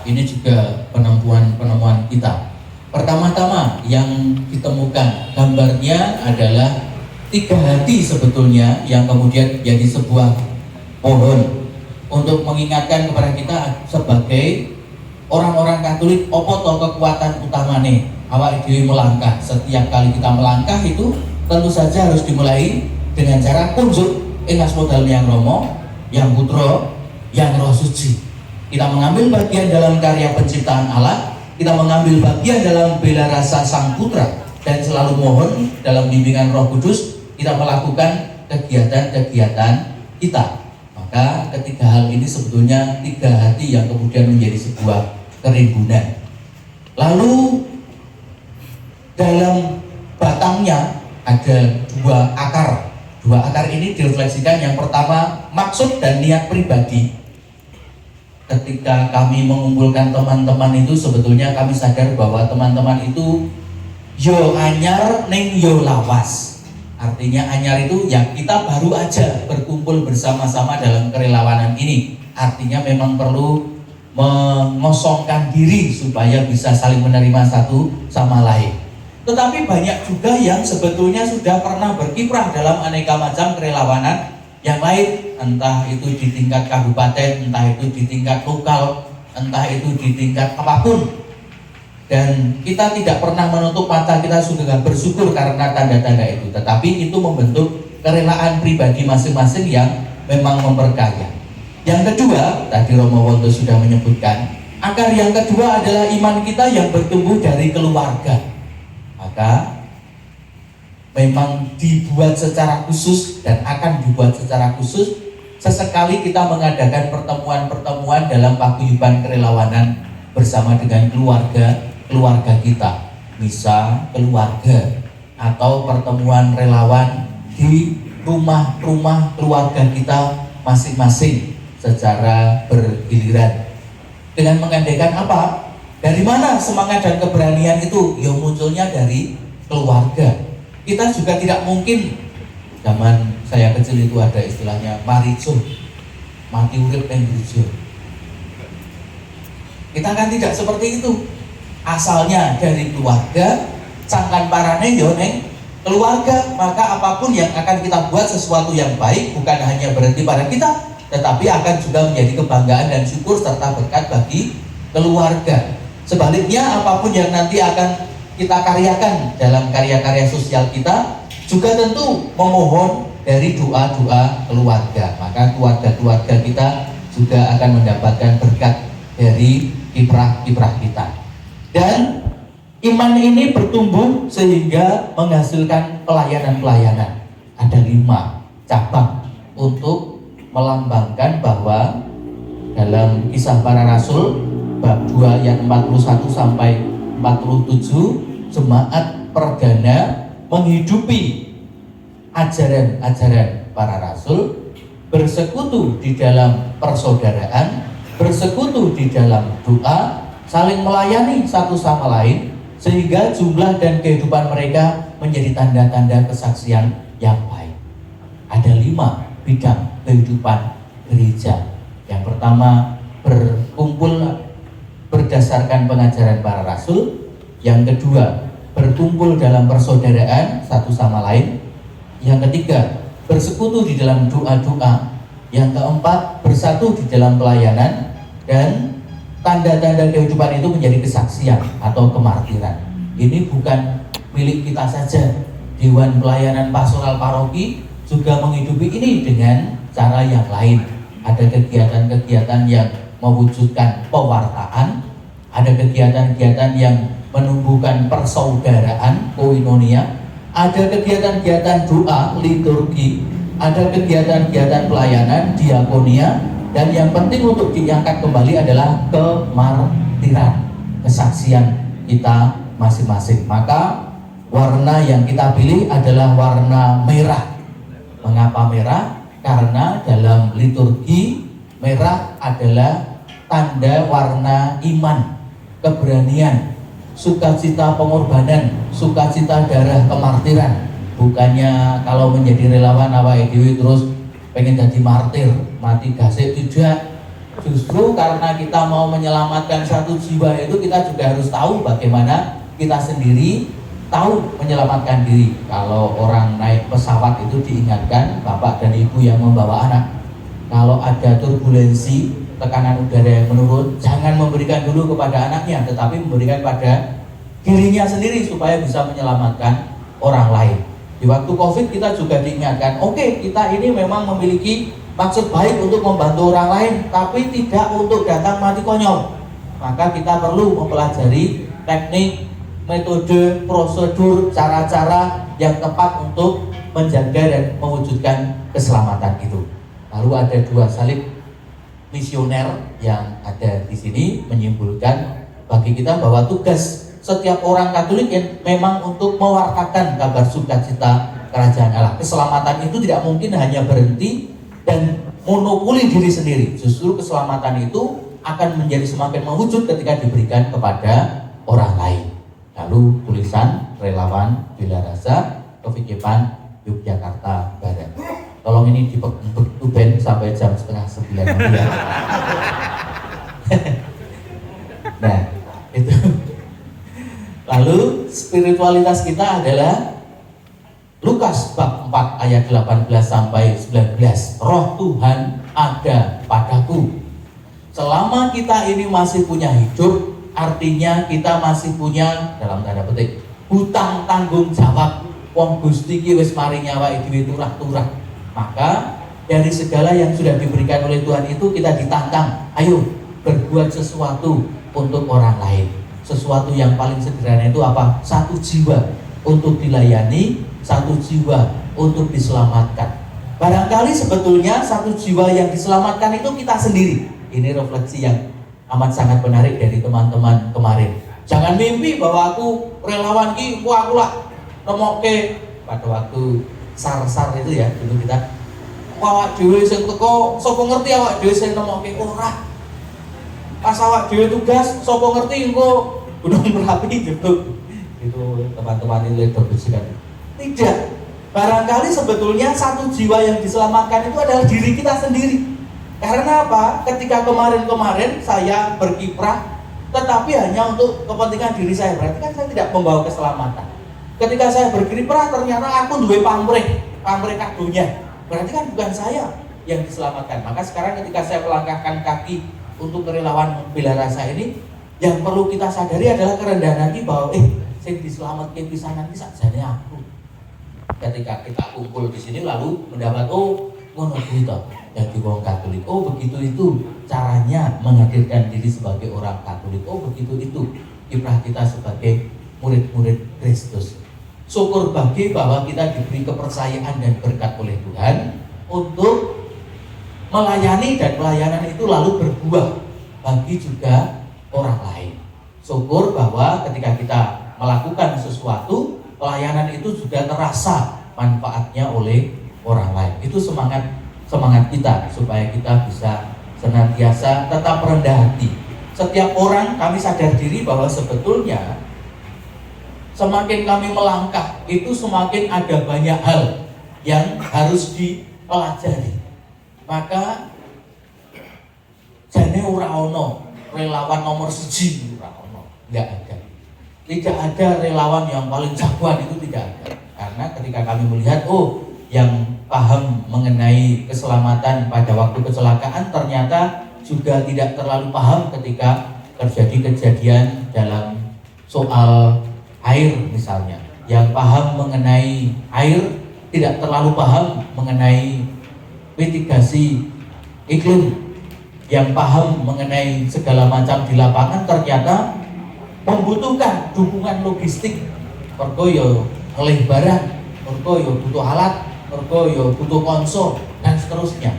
Ini juga penemuan kita. Pertama-tama yang ditemukan gambarnya adalah 3 hati sebetulnya yang kemudian menjadi sebuah pohon untuk mengingatkan kepada kita sebagai orang-orang Katolik opo to kekuatan utamane awak dhewe melangkah. Setiap kali kita melangkah itu tentu saja harus dimulai dengan cara kunjuk ing asmodal yang Romo, yang Putra, yang Roh Suci. Kita mengambil bagian dalam karya penciptaan Allah, kita mengambil bagian dalam bela rasa Sang Putra, dan selalu mohon dalam bimbingan Roh Kudus kita melakukan kegiatan-kegiatan kita. Maka ketiga hal ini sebetulnya 3 hati yang kemudian menjadi sebuah kerimbunan. Lalu dalam batangnya ada 2 akar. 2 akar ini direfleksikan. Yang pertama, maksud dan niat pribadi. Ketika kami mengumpulkan teman-teman itu, sebetulnya kami sadar bahwa teman-teman itu yo anyar ning yo lawas. Artinya anyar itu ya kita baru aja berkumpul bersama-sama dalam kerelawanan ini. Artinya memang perlu mengosongkan diri supaya bisa saling menerima satu sama lain. Tetapi banyak juga yang sebetulnya sudah pernah berkiprah dalam aneka macam kerelawanan yang lain, entah itu di tingkat kabupaten, entah itu di tingkat lokal, entah itu di tingkat apapun. Dan kita tidak pernah menutup mata, kita sudah bersyukur karena tanda-tanda itu. Tetapi itu membentuk kerelaan pribadi masing-masing yang memang memperkaya. Yang kedua, tadi Romo Wonto sudah menyebutkan, akar yang kedua adalah iman kita yang bertumbuh dari keluarga. Maka memang dibuat secara khusus dan akan dibuat secara khusus sesekali kita mengadakan pertemuan-pertemuan dalam paguyuban kerelawanan bersama dengan keluarga kita, misa keluarga atau pertemuan relawan di rumah-rumah keluarga kita masing-masing secara bergiliran. Dengan mengandaikan apa? Dari mana semangat dan keberanian itu? Ya munculnya dari keluarga. Kita juga tidak mungkin, zaman saya kecil itu ada istilahnya marijo, mati urip ning gereja. Kita kan tidak seperti itu. Asalnya dari keluarga, sangkan parane yo ning keluarga. Maka apapun yang akan kita buat sesuatu yang baik bukan hanya berhenti pada kita, tetapi akan juga menjadi kebanggaan dan syukur serta berkat bagi keluarga. Sebaliknya apapun yang nanti akan kita karyakan dalam karya-karya sosial kita juga tentu memohon dari doa-doa keluarga. Maka keluarga-keluarga kita juga akan mendapatkan berkat dari kiprah-kiprah kita. Dan iman ini bertumbuh sehingga menghasilkan pelayanan-pelayanan. Ada 5 cabang untuk melambangkan bahwa dalam Kisah Para Rasul bab 2 ayat 41 sampai 47, jemaat perdana menghidupi ajaran-ajaran para rasul, bersekutu di dalam persaudaraan, bersekutu di dalam doa, saling melayani satu sama lain, sehingga jumlah dan kehidupan mereka menjadi tanda-tanda kesaksian yang baik. Ada 5 bidang kehidupan gereja. Yang pertama, berkumpul berdasarkan pengajaran para rasul. Yang kedua, berkumpul dalam persaudaraan satu sama lain. Yang ketiga, bersekutu di dalam doa-doa. Yang keempat, bersatu di dalam pelayanan. Dan tanda-tanda kehidupan itu menjadi kesaksian atau kemartiran. Ini bukan milik kita saja. Dewan Pelayanan Pastoral Paroki juga menghidupi ini dengan cara yang lain. Ada kegiatan-kegiatan yang mewujudkan pewartaan, ada kegiatan-kegiatan yang menumbuhkan persaudaraan, koinonia, ada kegiatan-kegiatan doa, liturgi, ada kegiatan-kegiatan pelayanan, diakonia, dan yang penting untuk diangkat kembali adalah kemartiran, kesaksian kita masing-masing. Maka warna yang kita pilih adalah warna merah. Mengapa merah? Karena dalam liturgi merah adalah tanda warna iman, keberanian, sukacita pengorbanan, sukacita darah kemartiran. Bukannya kalau menjadi relawan awake dhewe terus pengen jadi martir, mati gasik, tidak. Justru karena kita mau menyelamatkan satu jiwa itu, kita juga harus tahu bagaimana kita sendiri tahu menyelamatkan diri. Kalau orang naik pesawat itu diingatkan bapak dan ibu yang membawa anak, kalau ada turbulensi, tekanan udara yang menurun, jangan memberikan dulu kepada anaknya, tetapi memberikan pada dirinya sendiri supaya bisa menyelamatkan orang lain. Di waktu COVID kita juga diingatkan, oke, kita ini memang memiliki maksud baik untuk membantu orang lain, tapi tidak untuk datang mati konyol. Maka kita perlu mempelajari teknik, metode, prosedur, cara-cara yang tepat untuk menjaga dan mewujudkan keselamatan itu. Lalu ada 2 salib misioner yang ada di sini menyimpulkan bagi kita bahwa tugas setiap orang Katolik yang memang untuk mewartakan kabar sukacita kerajaan Allah. Keselamatan itu tidak mungkin hanya berhenti dan monopoli diri sendiri. Justru keselamatan itu akan menjadi semakin mewujud ketika diberikan kepada orang lain. Lalu tulisan relawan Bila Rasa Kevikepan Yogyakarta Barat. Tolong ini dibentuk sampai jam 8:30 nanti ya. Nah, itu. Lalu spiritualitas kita adalah Lukas bab 4 ayat 18 sampai 19. Roh Tuhan ada padaku. Selama kita ini masih punya hidup, artinya kita masih punya dalam tanda petik hutang tanggung jawab. Wong Gusti ki wis maringi awake dhewe turah-turah. Maka dari segala yang sudah diberikan oleh Tuhan itu kita ditantang, ayo berbuat sesuatu untuk orang lain. Sesuatu yang paling sederhana itu apa? Satu jiwa untuk dilayani, satu jiwa untuk diselamatkan. Barangkali sebetulnya satu jiwa yang diselamatkan itu kita sendiri. Ini refleksi yang amat sangat menarik dari teman-teman kemarin. Jangan mimpi bahwa aku relawan ki, aku lah nemokke pada waktu SAR itu ya, dulu kita awak dhewe sing teko, sapa ngerti awak dhewe sing nemokke ora. Pas awak dhewe tugas, sapa ngerti engko Gunung Merapi gitu. Itu teman-teman ini bersihkan. Tidak. Barangkali sebetulnya satu jiwa yang diselamatkan itu adalah diri kita sendiri. Karena apa? Ketika kemarin-kemarin saya berkiprah tetapi hanya untuk kepentingan diri saya, berarti kan saya tidak membawa keselamatan. Ketika saya berkiprah ternyata aku duwe pamrih kadonya, berarti kan bukan saya yang diselamatkan. Maka sekarang ketika saya melangkahkan kaki untuk kerelawan Bila Rasa ini, yang perlu kita sadari adalah kerendahan hati bahwa sing diselamatkan pisanan iki sakjane aku. Ketika kita kumpul di sini lalu mendapat ngono kuwi to dadi wong Katolik. Begitu itu caranya menghadirkan diri sebagai orang Katolik. Begitu itu kiprah kita sebagai murid-murid Kristus. Syukur bagi bahwa kita diberi kepercayaan dan berkat oleh Tuhan untuk melayani, dan pelayanan itu lalu berbuah bagi juga orang lain. Syukur bahwa ketika kita melakukan sesuatu, pelayanan itu juga terasa manfaatnya oleh orang lain. Itu semangat kita supaya kita bisa senantiasa tetap rendah hati. Setiap orang kami sadar diri bahwa sebetulnya semakin kami melangkah itu semakin ada banyak hal yang harus dipelajari. Maka jane ora ono relawan nomor 1 ora ono, enggak ada. Tidak ada relawan yang paling jagoan, itu tidak ada. Karena ketika kami melihat yang paham mengenai keselamatan pada waktu kecelakaan ternyata juga tidak terlalu paham ketika terjadi kejadian dalam soal air misalnya. Yang paham mengenai air tidak terlalu paham mengenai mitigasi iklim. Yang paham mengenai segala macam di lapangan ternyata membutuhkan dukungan logistik. Mergo yo oleh barang, mergo yo butuh alat, mergo yo butuh konsol dan seterusnya.